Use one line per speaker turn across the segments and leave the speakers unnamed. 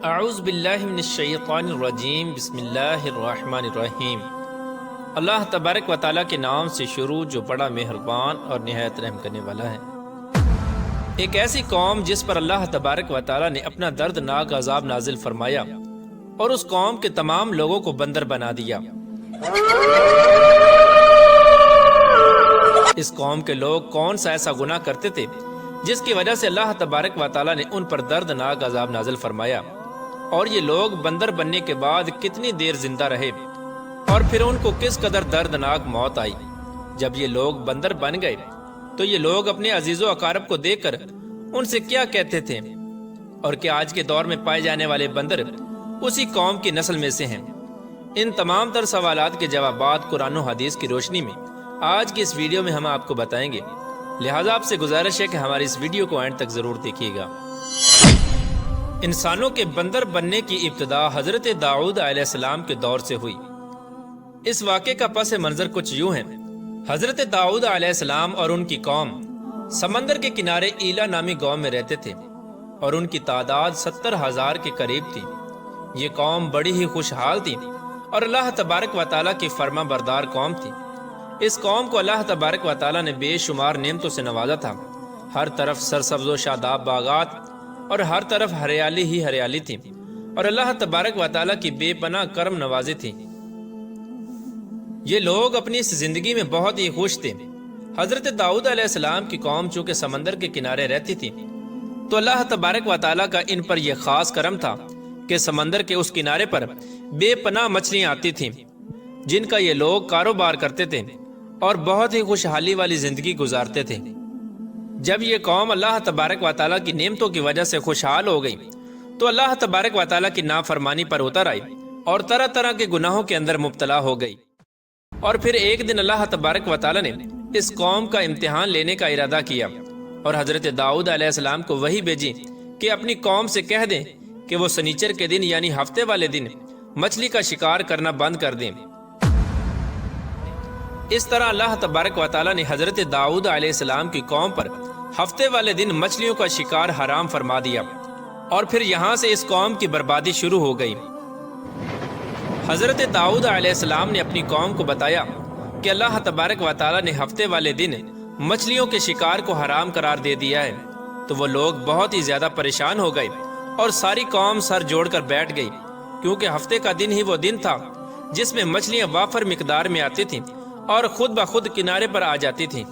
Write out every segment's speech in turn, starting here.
اعوذ باللہ من الشیطان الرجیم، بسم اللہ الرحمن الرحیم۔ اللہ تبارک و تعالیٰ کے نام سے شروع جو بڑا مہربان اور نہایت رحم کرنے والا ہے۔ ایک ایسی قوم جس پر اللہ تبارک و تعالیٰ نے اپنا دردناک عذاب نازل فرمایا اور اس قوم کے تمام لوگوں کو بندر بنا دیا۔ اس قوم کے لوگ کون سا ایسا گناہ کرتے تھے جس کی وجہ سے اللہ تبارک و تعالیٰ نے ان پر دردناک عذاب نازل فرمایا، اور یہ لوگ بندر بننے کے بعد کتنی دیر زندہ رہے اور پھر ان کو کس قدر دردناک موت آئی۔ جب یہ لوگ بندر بن گئے تو یہ لوگ اپنے عزیز و اقارب کو دیکھ کر ان سے کیا کہتے تھے، اور کہ آج کے دور میں پائے جانے والے بندر اسی قوم کی نسل میں سے ہیں۔ ان تمام تر سوالات کے جوابات قرآن و حدیث کی روشنی میں آج کی اس ویڈیو میں ہم آپ کو بتائیں گے، لہٰذا آپ سے گزارش ہے کہ ہماری اس ویڈیو کو اینڈ تک ضرور دیکھیے گا۔ انسانوں کے بندر بننے کی ابتدا حضرت داؤد علیہ السلام کے دور سے ہوئی۔ اس واقعے کا پس منظر کچھ یوں ہے۔ حضرت داؤد علیہ السلام اور ان کی قوم سمندر کے کنارے ایلا نامی گاؤں میں رہتے تھے، اور ان کی تعداد 70,000 کے قریب تھی۔ یہ قوم بڑی ہی خوشحال تھی اور اللہ تبارک و تعالیٰ کی فرما بردار قوم تھی۔ اس قوم کو اللہ تبارک و تعالیٰ نے بے شمار نعمتوں سے نوازا تھا۔ ہر طرف سرسبز و شاداب باغات اور ہر طرف ہریالی ہی ہریالی تھی، اور اللہ تبارک و تعالیٰ کی بے پناہ کرم نوازی تھی۔ یہ لوگ اپنی اس زندگی میں بہت ہی خوش تھے۔ حضرت داؤد علیہ السلام کی قوم چونکہ سمندر کے کنارے رہتی تھی تو اللہ تبارک و تعالیٰ کا ان پر یہ خاص کرم تھا کہ سمندر کے اس کنارے پر بے پناہ مچھلیاں آتی تھیں جن کا یہ لوگ کاروبار کرتے تھے اور بہت ہی خوشحالی والی زندگی گزارتے تھے۔ جب یہ قوم اللہ تبارک و تعالیٰ کی نعمتوں کی وجہ سے خوشحال ہو گئی تو اللہ تبارک و تعالیٰ کی نافرمانی پر اتر آئی اور طرح طرح کے گناہوں کے اندر مبتلا ہو گئی۔ اور پھر ایک دن اللہ تبارک و تعالیٰ نے اس قوم کا امتحان لینے کا ارادہ کیا اور حضرت داؤد علیہ السلام کو وحی بھیجی کہ اپنی قوم سے کہہ دیں کہ وہ سنیچر کے دن یعنی ہفتے والے دن مچھلی کا شکار کرنا بند کر دیں۔ اس طرح اللہ تبارک و تعالیٰ نے حضرت داؤد علیہ السلام کی قوم پر ہفتے والے دن مچھلیوں کا شکار حرام فرما دیا، اور پھر یہاں سے اس قوم کی بربادی شروع ہو گئی۔ حضرت داؤد علیہ السلام نے اپنی قوم کو بتایا کہ اللہ تبارک و تعالیٰ نے ہفتے والے دن مچھلیوں کے شکار کو حرام قرار دے دیا ہے، تو وہ لوگ بہت ہی زیادہ پریشان ہو گئے اور ساری قوم سر جوڑ کر بیٹھ گئی، کیونکہ ہفتے کا دن ہی وہ دن تھا جس میں مچھلیاں وافر مقدار میں آتی تھیں اور خود بخود کنارے پر آ جاتی تھیں،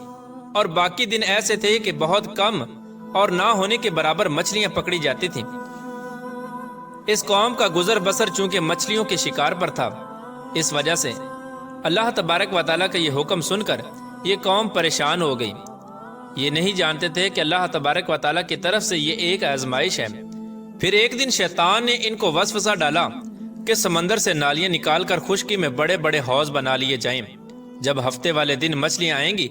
اور باقی دن ایسے تھے کہ بہت کم اور نہ ہونے کے برابر مچھلیاں پکڑی جاتی تھیں۔ اس قوم کا گزر بسر چونکہ مچھلیوں کے شکار پر تھا، اس وجہ سے اللہ تبارک و تعالیٰ کا یہ حکم سن کر یہ قوم پریشان ہو گئی۔ یہ نہیں جانتے تھے کہ اللہ تبارک و تعالیٰ کی طرف سے یہ ایک آزمائش ہے۔ پھر ایک دن شیطان نے ان کو وسوسہ ڈالا کہ سمندر سے نالیاں نکال کر خشکی میں بڑے بڑے حوض بنا لیے جائیں۔ جب ہفتے والے دن مچھلیاں آئیں گی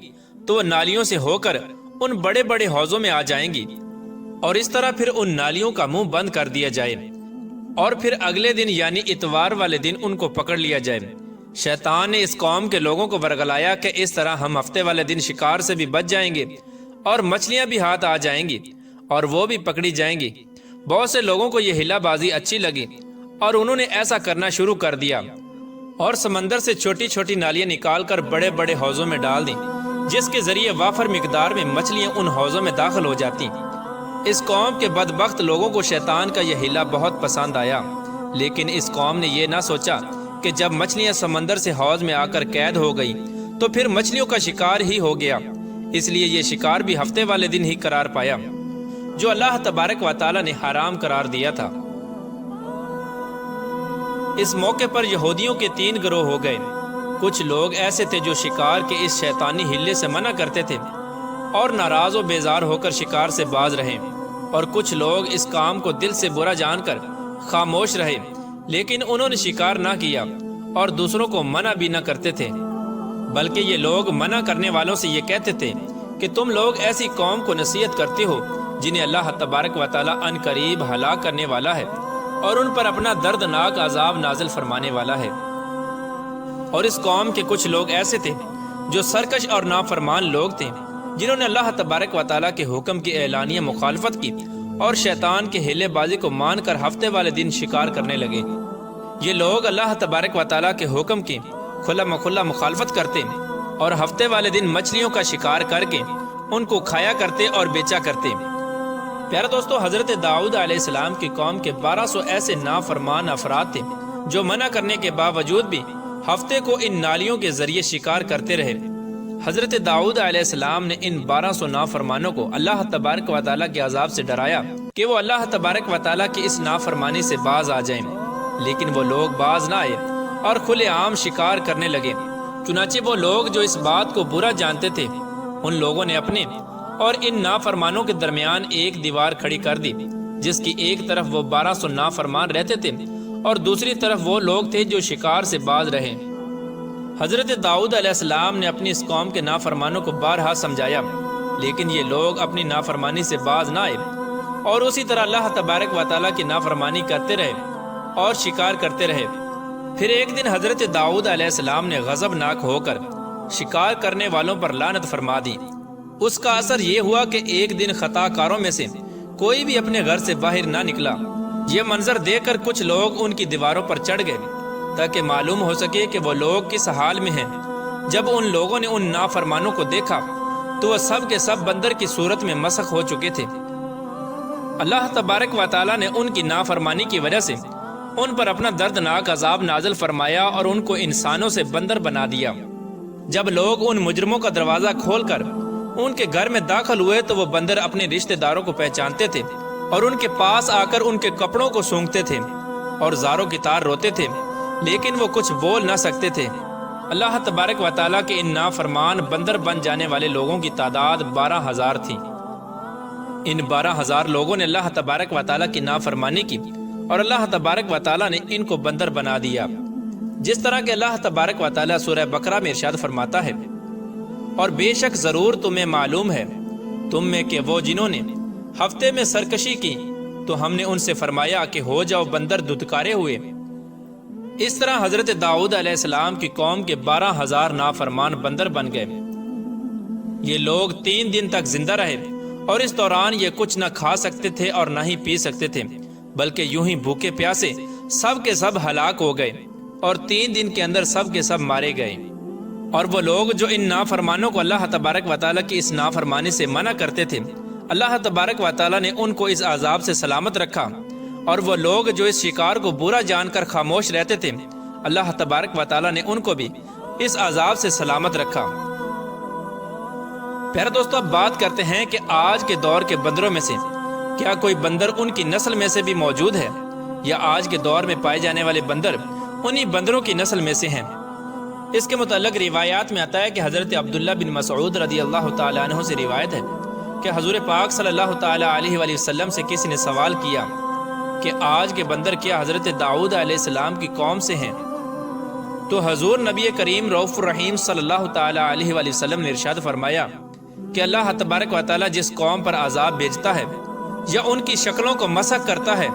تو وہ نالیوں سے ہو کر ان بڑے بڑے حوضوں میں آ جائیں گی، اور اس طرح پھر ان نالیوں کا منہ بند کر دیا جائے، اور پھر اگلے دن یعنی اتوار والے دن ان کو پکڑ لیا جائے۔ شیطان نے اس قوم کے لوگوں کو ورگلایا کہ اس طرح ہم ہفتے والے دن شکار سے بھی بچ جائیں گے اور مچھلیاں بھی ہاتھ آ جائیں گی اور وہ بھی پکڑی جائیں گی۔ بہت سے لوگوں کو یہ ہلا بازی اچھی لگی اور انہوں نے ایسا کرنا شروع کر دیا اور سمندر سے چھوٹی چھوٹی نالیاں نکال کر بڑے بڑے حوضوں میں ڈال دیں، جس کے ذریعے وافر مقدار میں مچھلیاں ان حوضوں میں داخل ہو جاتی۔ اس قوم کے بدبخت لوگوں کو شیطان کا یہ ہلا بہت پسند آیا، لیکن اس قوم نے یہ نہ سوچا کہ جب مچھلیاں سمندر سے حوض میں آ کر قید ہو گئی تو پھر مچھلیوں کا شکار ہی ہو گیا، اس لیے یہ شکار بھی ہفتے والے دن ہی قرار پایا جو اللہ تبارک و تعالیٰ نے حرام قرار دیا تھا۔ اس موقع پر یہودیوں کے 3 گروہ ہو گئے۔ کچھ لوگ ایسے تھے جو شکار کے اس شیطانی ہلے سے منع کرتے تھے اور ناراض و بیزار ہو کر شکار سے باز رہے، اور کچھ لوگ اس کام کو دل سے برا جان کر خاموش رہے، لیکن انہوں نے شکار نہ کیا اور دوسروں کو منع بھی نہ کرتے تھے، بلکہ یہ لوگ منع کرنے والوں سے یہ کہتے تھے کہ تم لوگ ایسی قوم کو نصیحت کرتے ہو جنہیں اللہ تبارک و تعالیٰ ان قریب ہلاک کرنے والا ہے اور ان پر اپنا دردناک عذاب نازل فرمانے والا ہے۔ اور اس قوم کے کچھ لوگ ایسے تھے جو سرکش اور نافرمان لوگ تھے، جنہوں نے اللہ تبارک و تعالیٰ کے حکم کی اعلانیہ مخالفت کی اور شیطان کے ہیلے بازی کو مان کر ہفتے والے دن شکار کرنے لگے۔ یہ لوگ اللہ تبارک و تعالیٰ کے حکم کی کھلا مکھلا مخالفت کرتے اور ہفتے والے دن مچھلیوں کا شکار کر کے ان کو کھایا کرتے اور بیچا کرتے۔ پیارے دوستو، حضرت داؤد علیہ السلام کی قوم کے 1200 ایسے نافرمان افراد تھے جو منع کرنے کے باوجود بھی ہفتے کو ان نالیوں کے ذریعے شکار کرتے رہے۔ حضرت داؤد علیہ السلام نے ان 1200 نافرمانوں کو اللہ تبارک و تعالیٰ کے عذاب سے ڈرایا کہ وہ اللہ تبارک و تعالیٰ کی اس نافرمانی سے باز آ جائیں، لیکن وہ لوگ باز نہ آئے اور کھلے عام شکار کرنے لگے۔ چنانچہ وہ لوگ جو اس بات کو برا جانتے تھے، ان لوگوں نے اپنے اور ان نافرمانوں کے درمیان ایک دیوار کھڑی کر دی، جس کی ایک طرف وہ 1200 نافرمان رہتے تھے اور دوسری طرف وہ لوگ تھے جو شکار سے باز رہے۔ حضرت داؤد علیہ السلام نے اپنی اس قوم کے نافرمانوں کو بارہا سمجھایا، لیکن یہ لوگ اپنی نافرمانی سے باز نہ آئے اور اسی طرح اللہ تبارک و تعالیٰ کی نافرمانی کرتے رہے اور شکار کرتے رہے۔ پھر ایک دن حضرت داؤد علیہ السلام نے غضبناک ہو کر شکار کرنے والوں پر لعنت فرما دی۔ اس کا اثر یہ ہوا کہ ایک دن خطا کاروں میں سے کوئی بھی اپنے گھر سے باہر نہ نکلا۔ یہ منظر دیکھ کر کچھ لوگ ان کی دیواروں پر چڑھ گئے تاکہ معلوم ہو سکے کہ وہ لوگ کس حال میں ہیں۔ جب ان لوگوں نے ان نافرمانوں کو دیکھا تو وہ سب کے سب بندر کی صورت میں مسخ ہو چکے تھے۔ اللہ تبارک و تعالیٰ نے ان کی نافرمانی کی وجہ سے ان پر اپنا دردناک عذاب نازل فرمایا اور ان کو انسانوں سے بندر بنا دیا۔ جب لوگ ان مجرموں کا دروازہ کھول کر ان کے گھر میں داخل ہوئے تو وہ بندر اپنے رشتہ داروں کو پہچانتے تھے اور ان کے پاس آ کر ان کے کپڑوں کو سونگھتے تھے اور زاروں کی طرح روتے تھے، لیکن وہ کچھ بول نہ سکتے تھے۔ اللہ تبارک و تعالیٰ کے ان نافرمان بندر بن جانے والے لوگوں کی تعداد 12,000 تھی۔ ان 12,000 لوگوں نے اللہ تبارک و تعالیٰ کی نافرمانی کی اور اللہ تبارک و تعالیٰ نے ان کو بندر بنا دیا، جس طرح کہ اللہ تبارک و تعالیٰ سورہ بقرہ میں ارشاد فرماتا ہے، اور بے شک ضرور تمہیں معلوم ہے تم میں کہ وہ جنہوں نے ہفتے میں سرکشی کی تو ہم نے ان سے فرمایا کہ ہو جاؤ بندر دھتکارے ہوئے۔ اس طرح حضرت داؤد علیہ السلام کی قوم کے 12,000 نافرمان بندر بن گئے۔ یہ لوگ 3 دن تک زندہ رہے اور اس دوران یہ کچھ نہ کھا سکتے تھے اور نہ ہی پی سکتے تھے، بلکہ یوں ہی بھوکے پیاسے سب کے سب ہلاک ہو گئے اور 3 دن کے اندر سب کے سب مارے گئے۔ اور وہ لوگ جو ان نافرمانوں کو اللہ تبارک و تعالیٰ کی اس نافرمانی سے منع کرتے تھے، اللہ تبارک و تعالیٰ نے ان کو اس عذاب سے سلامت رکھا، اور وہ لوگ جو اس شکار کو برا جان کر خاموش رہتے تھے، اللہ تبارک و تعالیٰ نے ان کو بھی اس عذاب سے سلامت رکھا۔ پیارے دوستو، اب بات کرتے ہیں کہ آج کے دور کے بندروں میں سے کیا کوئی بندر ان کی نسل میں سے بھی موجود ہے، یا آج کے دور میں پائے جانے والے بندر انہی بندروں کی نسل میں سے ہیں؟ اس کے متعلق روایات میں آتا ہے کہ حضرت عبداللہ بن مسعود رضی اللہ تعالیٰ عنہ سے روایت ہے کہ حضور پاک صلی اللہ تعالیٰ علیہ وآلہ وسلم سے کسی نے سوال کیا کہ آج کے بندر کیا حضرت داؤد علیہ السلام کی قوم سے ہیں؟ تو حضور نبی کریم رؤوف الرحیم صلی اللہ تعالیٰ علیہ وآلہ وسلم نے ارشاد فرمایا کہ اللہ تبارک و تعالیٰ جس قوم پر عذاب بھیجتا ہے یا ان کی شکلوں کو مسخ کرتا ہے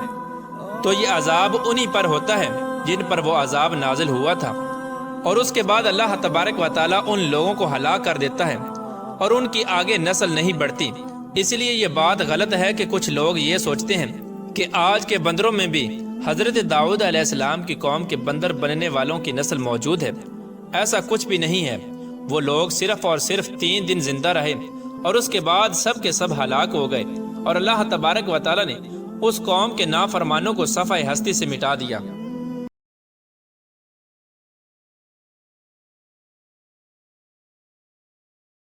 تو یہ عذاب انہی پر ہوتا ہے جن پر وہ عذاب نازل ہوا تھا، اور اس کے بعد اللہ تبارک و تعالیٰ ان لوگوں کو ہلاک کر دیتا ہے اور ان کی آگے نسل نہیں بڑھتی۔ اس لیے یہ بات غلط ہے کہ کچھ لوگ یہ سوچتے ہیں کہ آج کے بندروں میں بھی حضرت داؤد علیہ السلام کی قوم کے بندر بننے والوں کی نسل موجود ہے۔ ایسا کچھ بھی نہیں ہے۔ وہ لوگ صرف اور صرف 3 دن زندہ رہے اور اس کے بعد سب کے سب ہلاک ہو گئے، اور اللہ تبارک و تعالیٰ نے اس قوم کے نافرمانوں کو صفحہ ہستی سے مٹا دیا۔